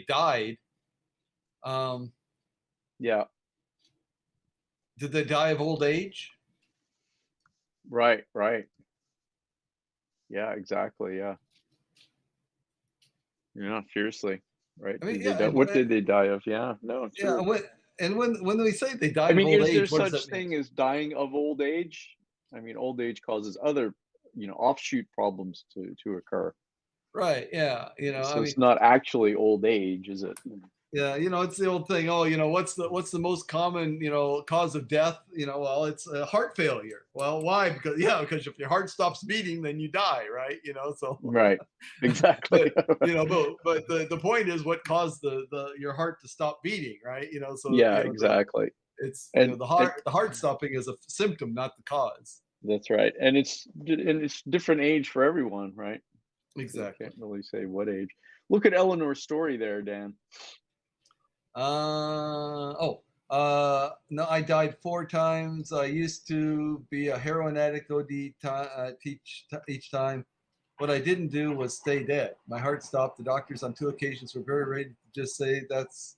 died. Um, Yeah, did they die of old age? right, right. Yeah, exactly. Yeah. Yeah, seriously. Right. I mean, Did they yeah, die? What did they die of? Yeah, no, yeah. true. When we say they I died of mean, old is there age, what does such that mean? thing as dying of old age? I mean, old age causes other, offshoot problems to occur. Right? Yeah. I So mean, it's not actually old age, is it? Yeah, it's the old thing. Oh, what's the most common, cause of death? Well, it's heart failure. Well, why? Because if your heart stops beating, then you die, right? So, Right. Exactly. but but the point is what caused the your heart to stop beating, right? So Yeah, the exactly. it's And the heart stopping is a symptom, not the cause. that's right. And it's different age for everyone, right? So you Exactly. can't really say what age. Look at Eleanor's story there, Dan. Oh, no, I died 4 times. I used to be a heroin addict, each time. What I didn't do was stay dead. My heart stopped. The doctors on 2 occasions were very ready to just say, that's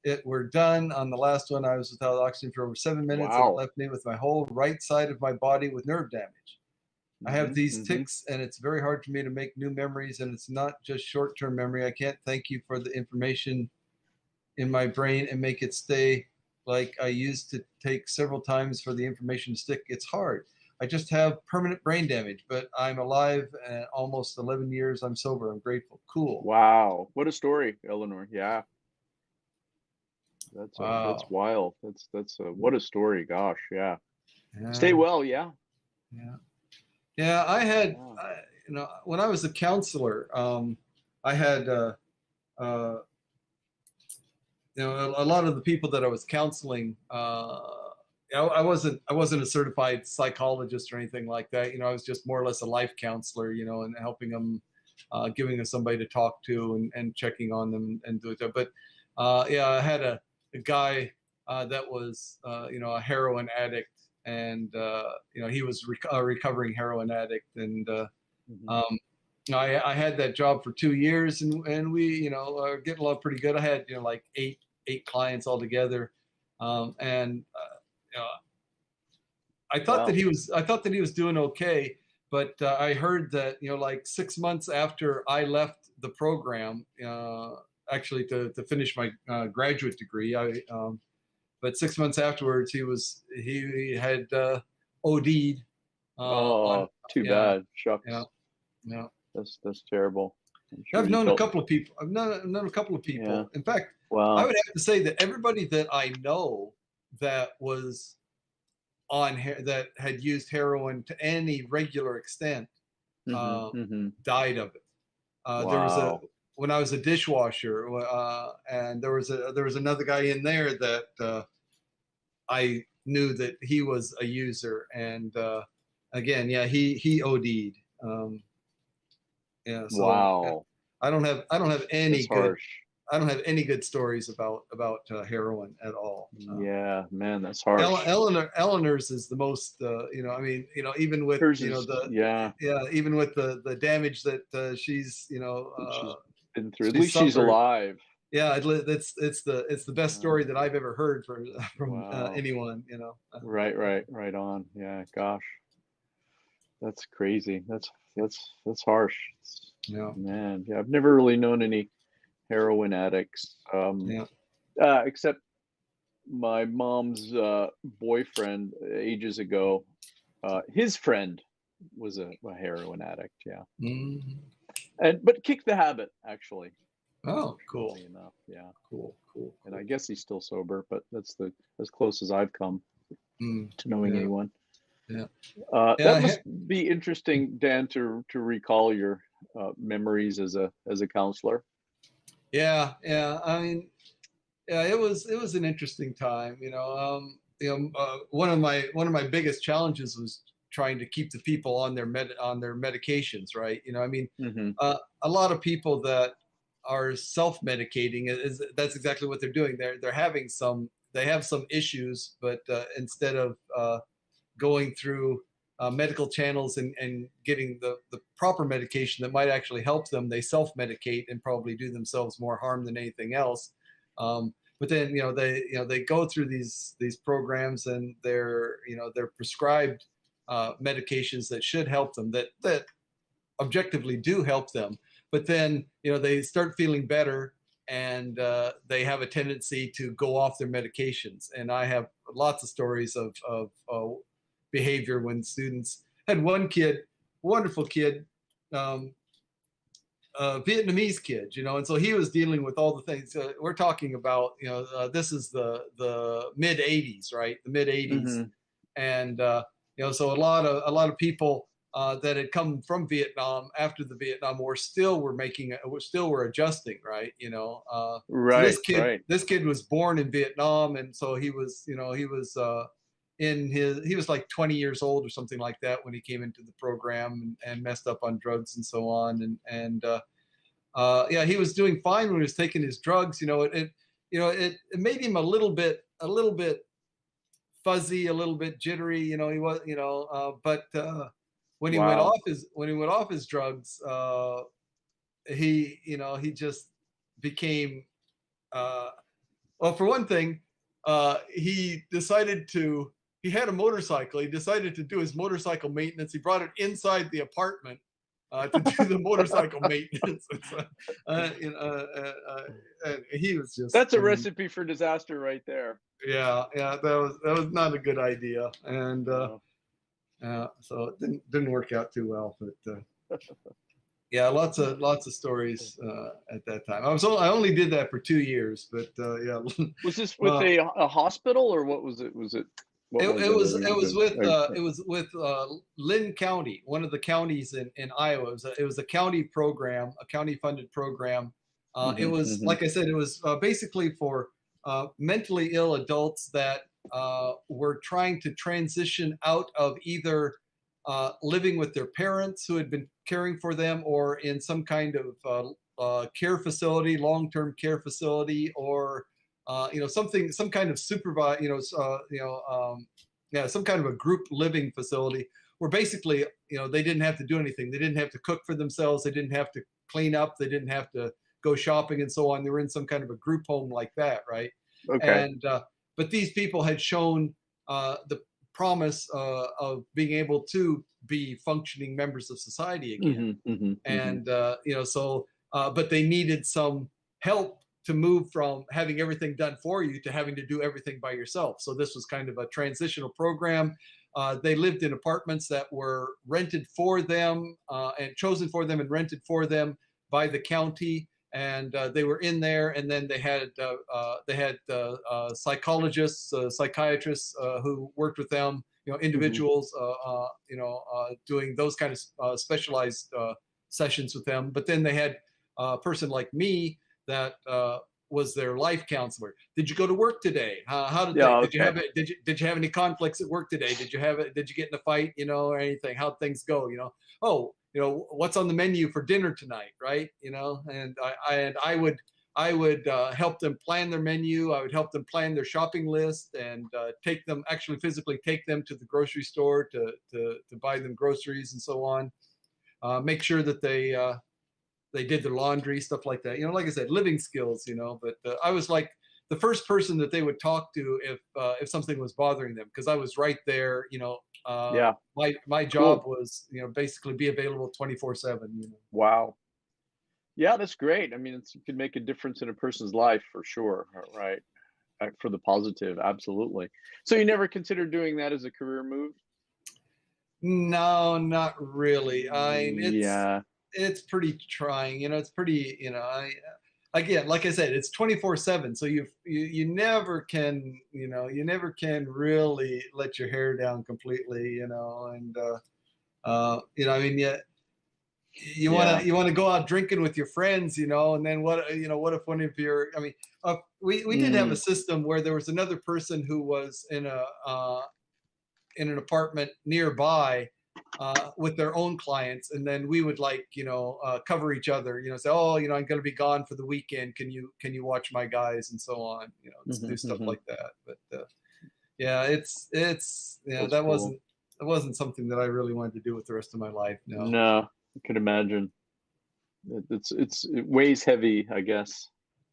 it, we're done. On the last one, I was without oxygen for over 7 minutes, and it Wow. left me with my whole right side of my body with nerve damage. I have Mhm, these mhm. tics, and it's very hard for me to make new memories, and it's not just short term memory. I can't thank you for the information in my brain and make it stay like I used to take several times for the information to stick. It's hard. I just have permanent brain damage, but I'm alive and almost 11 years. I'm sober. I'm grateful. Cool. Wow. What a story, Eleanor. Yeah. That's Wow. wild. That's what a story. Gosh, yeah. Stay Yeah. well, yeah. Yeah. Yeah. Yeah. When I was a counselor, I had, uh, a lot of the people that I was counseling, I wasn't a certified psychologist or anything like that. I was just more or less a life counselor, and helping them, giving them somebody to talk to and checking on them and do that. But yeah, I had a guy that was a heroin addict, and he was a recovering heroin addict, and Mhm. um, I had that job for 2 years, and we, are getting along pretty good. I had, like eight clients altogether, and Wow. I thought that he was doing okay, but I heard that, like 6 months after I left the program, actually to finish my graduate degree, but 6 months afterwards he had OD'd on Oh, too yeah bad. yeah Shucks. yeah. That's terrible. I'm sure I've you known a felt couple of people. I've known a couple of yeah. people. In fact, I Wow. would have to say that everybody that I know that was that had used heroin to any regular extent Mhm. uh, Mhm. died of it. There was a Wow. when I was a dishwasher, and there was another guy in there that I knew that he was a user, and again, yeah, he OD'd. Yeah, so yeah, Wow. I don't have any That's good harsh. I don't have any good stories about heroin at all. Yeah, man, that's harsh. Eleanor's is the most, I mean, even with, Hers is yeah, yeah, even with the damage that she's, she's been through. At she's least she's suffered. alive. Yeah, it's the best Yeah. story that I've ever heard from Wow. anyone. Right on. Yeah, gosh. That's crazy. That's harsh. Yeah, Man, yeah, I've never really known any heroin addicts, yeah. except my mom's boyfriend ages ago. His friend was a heroin addict. Yeah, Mhm. and but kicked the habit actually. Oh, cool, Fortunately enough, yeah. cool, cool, And I cool. guess he's still sober, but that's the as close as I've come Mm, to knowing yeah, anyone. yeah, That yeah. must be interesting, Dan, to recall your memories as a counselor. Yeah, yeah. I mean, yeah, it was an interesting time. One of my biggest challenges was trying to keep the people on their medications, right? I mean, Hmm. a lot of people that are self-medicating is that's exactly what they're doing. They have some issues, but instead of going through medical channels and getting the proper medication that might actually help them, they self-medicate and probably do themselves more harm than anything else. But then they go through these programs, and they're prescribed medications that should help them, that objectively do help them. But then they start feeling better, and they have a tendency to go off their medications. And I have lots of stories of behavior when students had one kid, wonderful kid, um, Vietnamese kid, and so he was dealing with all the things we're talking about. This is the mid '80s, right? The mid '80s, Hmm. and so a lot of people that had come from Vietnam after the Vietnam War still were adjusting, right? So this Right, kid right. this kid was born in Vietnam, and so he was like 20 years old or something like that when he came into the program and messed up on drugs and so on, yeah, he was doing fine when he was taking his drugs. It made him a little bit fuzzy, a little bit jittery. He was, but Wow. when he went off his drugs, he just became, uh, well, for one thing, he had a motorcycle. He decided to do his motorcycle maintenance. He brought it inside the apartment to do the motorcycle maintenance. And he was just, That's a recipe for disaster right there. yeah, that was not a good idea, and No. so it didn't work out too well. But yeah, lots of stories at that time. I only did that for 2 years, but yeah. Was this with uh, a hospital, or what was it? Was it what It, was it it? was Or it was was it? with Lynn County, one of the counties in Iowa. It was a county program, a county funded program. It Mhm, was, mhm, like I said, it was basically for mentally ill adults that were trying to transition out of either living with their parents who had been caring for them, or in some kind of care facility, long term care facility, or some kind of supervise, yeah, some kind of a group living facility where basically, they didn't have to do anything. They didn't have to cook for themselves. They didn't have to clean up. They didn't have to go shopping and so on. They were in some kind of a group home like that, right? okay. And but these people had shown the promise of being able to be functioning members of society again, Mhm, mhm, mhm. and but they needed some help to move from having everything done for you to having to do everything by yourself. So this was kind of a transitional program. They lived in apartments that were rented for them, and chosen for them and rented for them by the county, and they were in there. And then they had psychologists, psychiatrists who worked with them, Mhm. individuals, doing those kind of specialized sessions with them. But then they had a person like me that was their life counselor. Did you go to work today? How did Yeah, they? Did you okay. have it? Did you have any conflicts at work today? Did you have it? Did you get in a fight? Or anything? How'd things go? Oh, what's on the menu for dinner tonight, right? And I would help them plan their menu. I would help them plan their shopping list, and take them, actually physically take them to the grocery store to buy them groceries and so on. Make sure that they did their laundry, stuff like that. Like I said, living skills. But I was like the first person that they would talk to if something was bothering them, because I was right there. Yeah, My job cool. was, basically be available 24/7. Wow. Yeah, that's great. I mean, it can make a difference in a person's life for sure, right? For the positive, absolutely. So you never considered doing that as a career move? No, not really. It's Yeah. it's pretty trying. It's pretty. I Again, like I said, it's 24/7. So you never can. You never can really let your hair down completely. And I mean, yeah, Yeah. you want to go out drinking with your friends, and then what if one of your, I mean, we did have a Mm, system where there was another person who was in an apartment nearby with their own clients, and then we would, like, cover each other. Say, oh, I'm going to be gone for the weekend. Can you watch my guys and so on? Do mhm, stuff mhm. like that. But yeah, it's yeah, That's cool. that wasn't something that I really wanted to do with the rest of my life. No. No, I could imagine. It weighs heavy, I guess.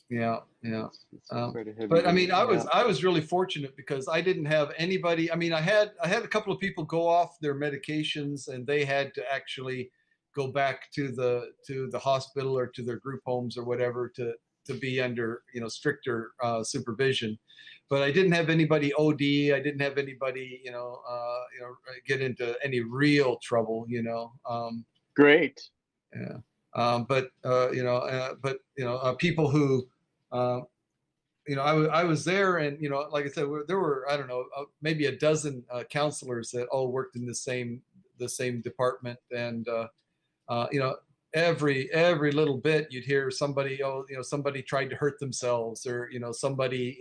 Yeah, yeah. It's quite a heavy But I weight. mean, I Yeah. was I was really fortunate because I didn't have anybody. I mean, I had a couple of people go off their medications, and they had to actually go back to the hospital or to their group homes or whatever to be under, stricter supervision. But I didn't have anybody OD. I didn't have anybody, get into any real trouble. Great. Yeah. People who, uh, I was there, and like I said, there were, I don't know, maybe a dozen counselors that all worked in the same department, and every little bit you'd hear somebody, somebody tried to hurt themselves, or somebody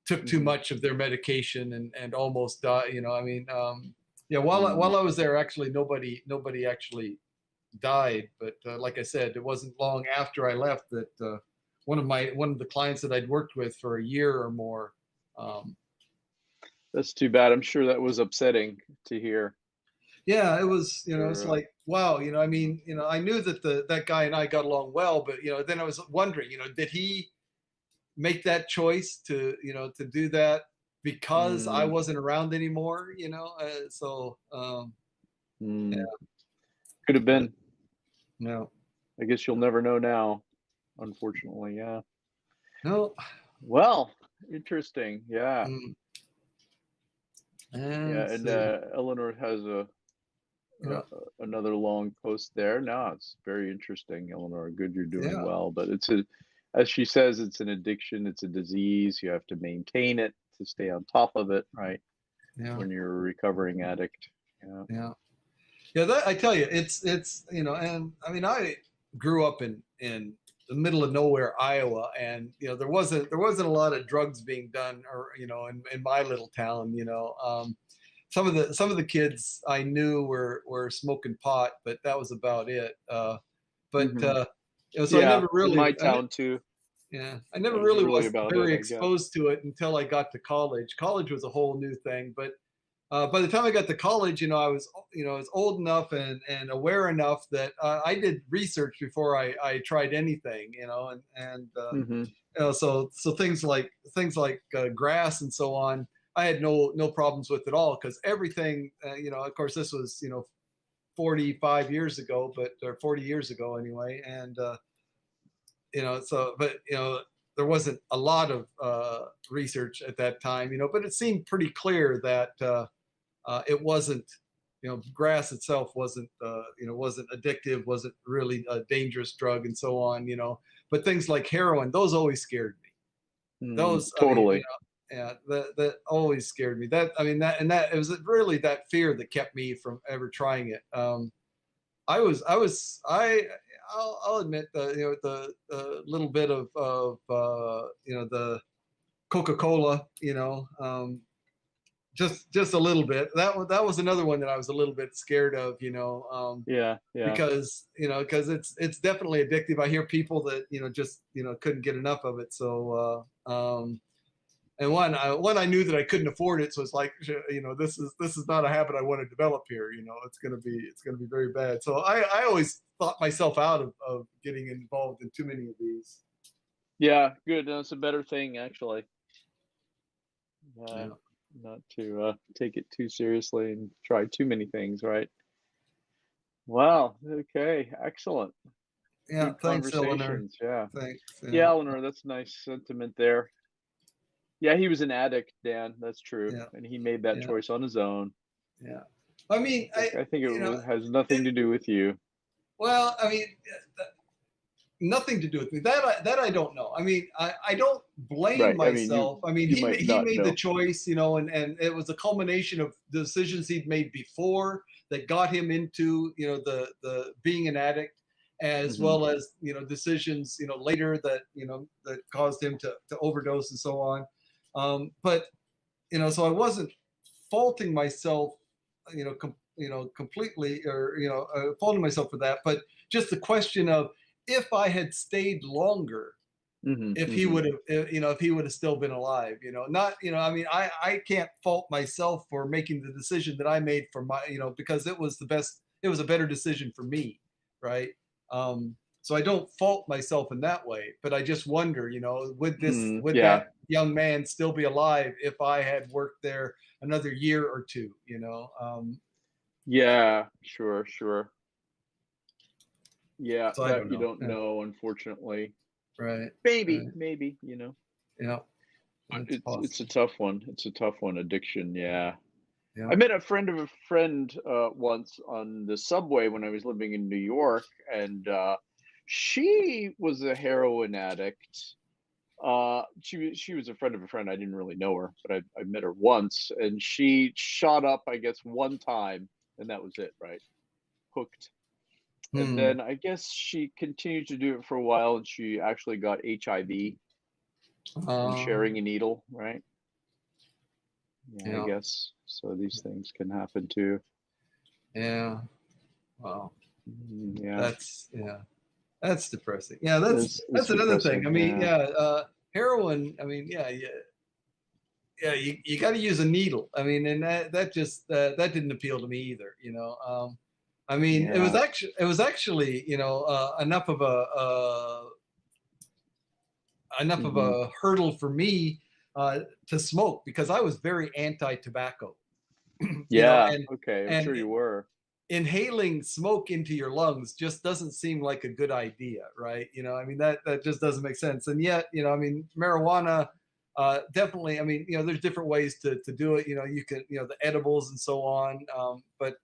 took too Hmm. much of their medication and almost died. I mean, yeah. Mm. While I was there, actually, nobody actually died. But like I said, it wasn't long after I left that one of the clients that I'd worked with for a year or more. Um, That's too bad. I'm sure that was upsetting to hear. yeah, it was. It's Sure. like, wow. I mean, I knew that that guy and I got along well, but then I was wondering, did he make that choice to do that because I Mm, wasn't around anymore? Yeah, mm. Could have but been. no, I guess you'll never know now, unfortunately. Yeah. no. Well, interesting. Yeah. Mm, and Yeah. let's And see. Eleanor has Yeah, another long post there. No, it's very interesting, Eleanor. Good, you're doing yeah, well. But as she says, it's an addiction. It's a disease. You have to maintain it to stay on top of it, right? yeah, When you're a recovering addict. Yeah. yeah. Yeah, that I tell you, it's and I mean, I grew up in the middle of nowhere, Iowa, and there wasn't a lot of drugs being done, or in my little town. Some of the kids I knew were smoking pot, but that was about it. But Hmm. so Yeah. In my town too. I never That was really really was about it, very I guess. exposed to it until I got to college. College was a whole new thing, but by the time I got to college, I was old enough and aware enough that I did research before I tried anything, Hmm. so things like grass and so on, I had no problems with at all, because everything, of course, this was 45 years ago, or 40 years ago anyway, and but there wasn't a lot of research at that time, but it seemed pretty clear that. It wasn't, grass itself wasn't addictive, wasn't really a dangerous drug, and so on. But things like heroin, those always scared me. Mm, Those, I mean, totally. yeah, that always scared me. That, I mean, that it was really that fear that kept me from ever trying it. I'll admit, the little bit of the Coca-Cola, just a little bit. That was another one that I was a little bit scared of, Yeah, yeah. because it's definitely addictive. I hear people that just couldn't get enough of it. So and one I knew that I couldn't afford it, so it's like, this is not a habit I want to develop here. It's gonna be very bad. So I always thought myself out of getting involved in too many of these. Yeah, good. That's a better thing, actually. Uh, Yeah, not to take it too seriously and try too many things, right? Wow. Okay. Excellent. yeah. Good Thanks, Eleanor. conversations. Yeah. Thanks. Yeah, Yeah, Eleanor, that's a nice sentiment there. Yeah, he was an addict, Dan. That's true. yeah, And he made that yeah, choice on his own. yeah. I mean, I think it you know, has nothing to do with you. well, I mean, nothing to do with me. That I don't know. I mean, I don't blame Right. I mean, myself. I mean, you he might he not made the know. choice, and it was a culmination of the decisions he'd made before that got him into the being an addict, as Hmm. well as decisions later that caused him to overdose and so on. But so I wasn't faulting myself, completely, or faulting myself for that, but just the question of, if I had stayed longer, Hmm. if he Hmm. would have, if he would have still been alive, not, I mean, I can't fault myself for making the decision that I made for my, because it was a better decision for me, right? So I don't fault myself in that way, but I just wonder, Mm, would yeah. that young man still be alive if I had worked there another year or two? Yeah. Sure. Sure. Yeah. So I That don't you know. don't Yeah, know, unfortunately. right, Maybe. right. Maybe. Yeah, But it's it's a possible. tough one. It's a tough one. Addiction. Yeah. Yeah. I met a friend of a friend once on the subway when I was living in New York, and she was a heroin addict. She was a friend of a friend. I didn't really know her, but I met her once, and she shot up, I guess, one time, and that was it, right? Hooked. And Hmm. then I guess she continued to do it for a while, and she actually got HIV from sharing a needle, right? Yeah, I Yeah. guess. So these things can happen too. Yeah. Wow. Yeah, Yeah. That's depressing. Yeah, it's that's another thing. depressing. I mean, Yeah. yeah, heroin. I mean, yeah, yeah, yeah. You got to use a needle. I mean, and that just that didn't appeal to me either. I mean, Yeah. it was actually enough of Hmm. a hurdle for me to smoke because I was very anti-tobacco. you know, Yeah. and Okay. I'm and sure you were. inhaling smoke into your lungs just doesn't seem like a good idea, right? I mean that just doesn't make sense. And yet, I mean, marijuana definitely. I mean, there's different ways to do it. You can, the edibles and so on, but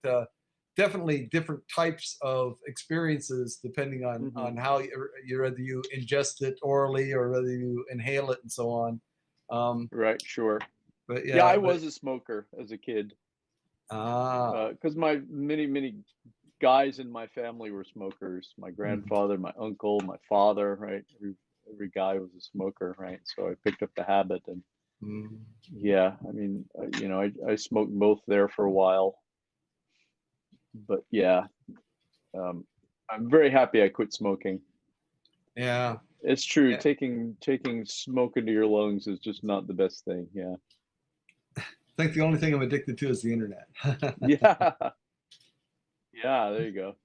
definitely different types of experiences depending Hmm. on how whether you ingest it orally or whether you inhale it and so on. Um, Right. Sure. but Yeah, yeah, I but was a smoker as a kid. ah, Because my many guys in my family were smokers. My mm, grandfather, my uncle, my father, right? Every guy was a smoker, right? So I picked up the habit, and mm, yeah, I mean, I smoked both there for a while, but yeah, um, I'm very happy I quit smoking. yeah. It's true. Yeah. Taking smoke into your lungs is just not the best thing. Yeah. I think the only thing I'm addicted to is the internet. Yeah. Yeah. There you go.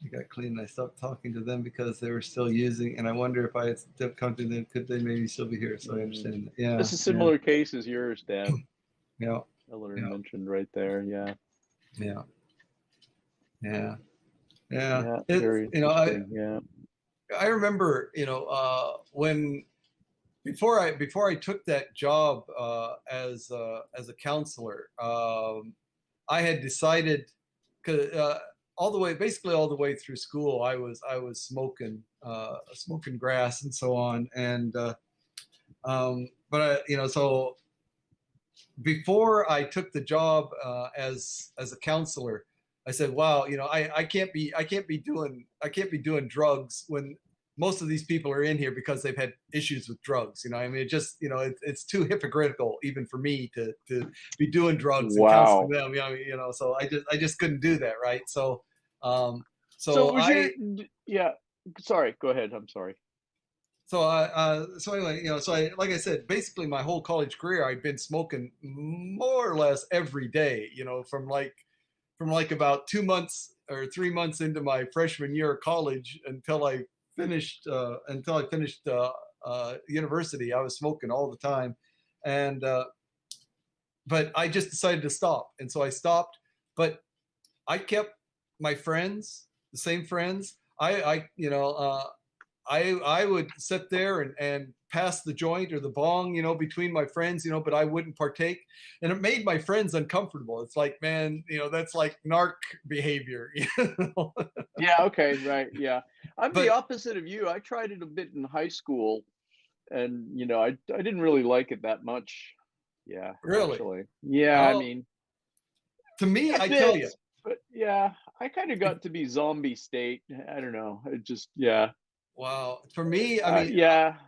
I got clean and I stopped talking to them because they were still using, and I wonder if I had come to them, could they maybe still be here? So I Mm. understand that. Yeah, This is yeah, similar case as yours, Dad. yeah, Eleanor yeah, mentioned right there. Yeah. yeah, yeah, yeah. Yeah. It's Very interesting. Yeah. I remember when before I took that job as a counselor, I had decided, 'cause, all the way, basically all the way through school, I was smoking grass and so on, and but so before I took the job as a counselor, I said, "Wow, I can't be doing drugs when most of these people are in here because they've had issues with drugs. I mean, it just it's too hypocritical even for me to be doing drugs and counseling Wow. them. So I just couldn't do that, right? So um, So so was your I yeah, sorry, go ahead. I'm sorry. so anyway, like I said, basically my whole college career, I'd been smoking more or less every day. From like about 2 months or 3 months into my freshman year of college until I finished university. I was smoking all the time, and but I just decided to stop, and so I stopped. But I kept my friends, the same friends. I would sit there and pass the joint or the bong, between my friends, but I wouldn't partake, and it made my friends uncomfortable. It's like, man, that's like narc behavior, Yeah, okay, right. Yeah. I'm the But opposite of you. I tried it a bit in high school, and I didn't really like it that much. Yeah, really, actually. Yeah, I oh, mean, to me, a I tell bit, you, but yeah, I kind of got to be zombie state. I don't know. It just yeah. wow, for me, I mean, Yeah.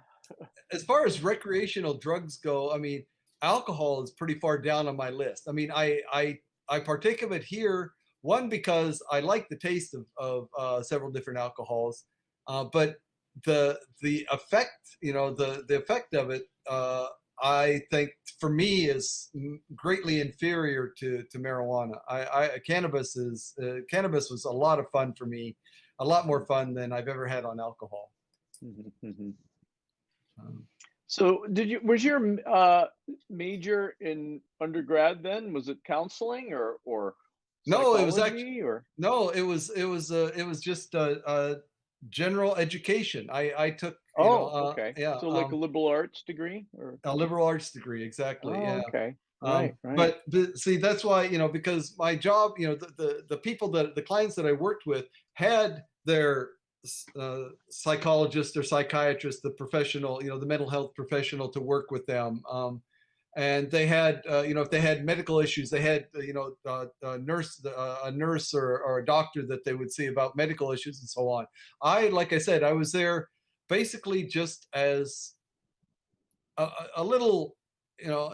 as far as recreational drugs go, I mean, alcohol is pretty far down on my list. I mean, I partake of it here. One, because I like the taste of several different alcohols, but the effect, the effect of it, I think for me is greatly inferior to marijuana. Cannabis was a lot of fun for me, a lot more Mhm, fun than I've ever had on alcohol. mhm, mhm. Um, So, was your major in undergrad then? Was it counseling or no, it was actually psychology or? No, it was just general education. I took, Oh, okay. yeah, So like a liberal arts degree or? a liberal arts degree. Exactly. Oh, Yeah. okay. Right. Right. But see, that's why, because my job, the people the clients that I worked with had their psychologist or psychiatrist, the professional, the mental health professional to work with them. And they had, if they had medical issues, they had, a nurse or a doctor that they would see about medical issues and so on. Like I said, I was there basically just as a little,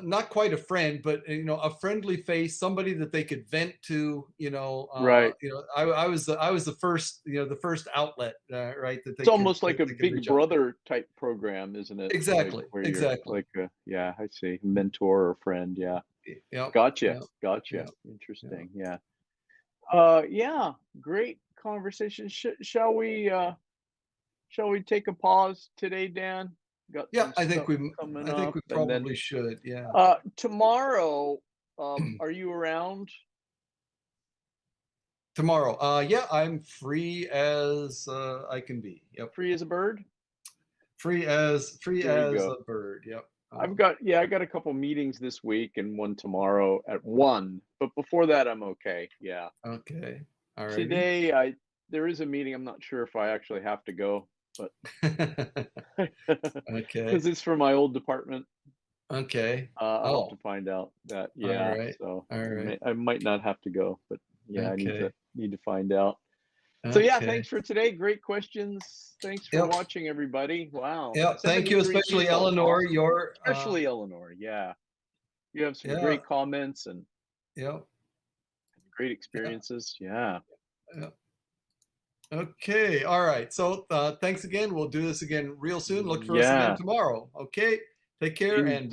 not quite a friend, but a friendly face, somebody that they could vent to. Right. I was the first, the first outlet, right, that It's almost that like a they could big reach out to. brother type program, isn't it? Like Exactly, where you're exactly. like a, yeah, I see, mentor or friend. Yeah. Yep, Gotcha. yep, Gotcha. yep, yep. Interesting. Yeah. Yeah, great conversation. Shall we take a pause today, Dan? Got Yeah, some stuff coming I think up, we and then probably should. Yeah. tomorrow, are you around? Tomorrow. Yeah, I'm free as I can be. Yep. Free as a bird? Free There you as go. a bird. Yep. I got a couple meetings this week and one tomorrow at 1, but before that I'm okay. Yeah. Okay. All righty. Today I there is a meeting. I'm not sure if I actually have to go, but Okay. because it's for my old department. Okay. I'll have to Oh, find out that. all Yeah, right. so All right. I might not have to go, but yeah, I Okay. need to find out. So yeah, Okay. thanks for today. Great questions. Thanks for Yep. watching, everybody. Wow, Yep. Thank you, 73 especially people. Eleanor. Awesome. Your Especially Eleanor. Yeah, you have some yeah. great comments and Yep. great Yeah. experiences. Yeah. Yep. Okay. All right. So thanks again. We'll do this again real soon. Look for us again Yeah. tomorrow. Okay. Take care In and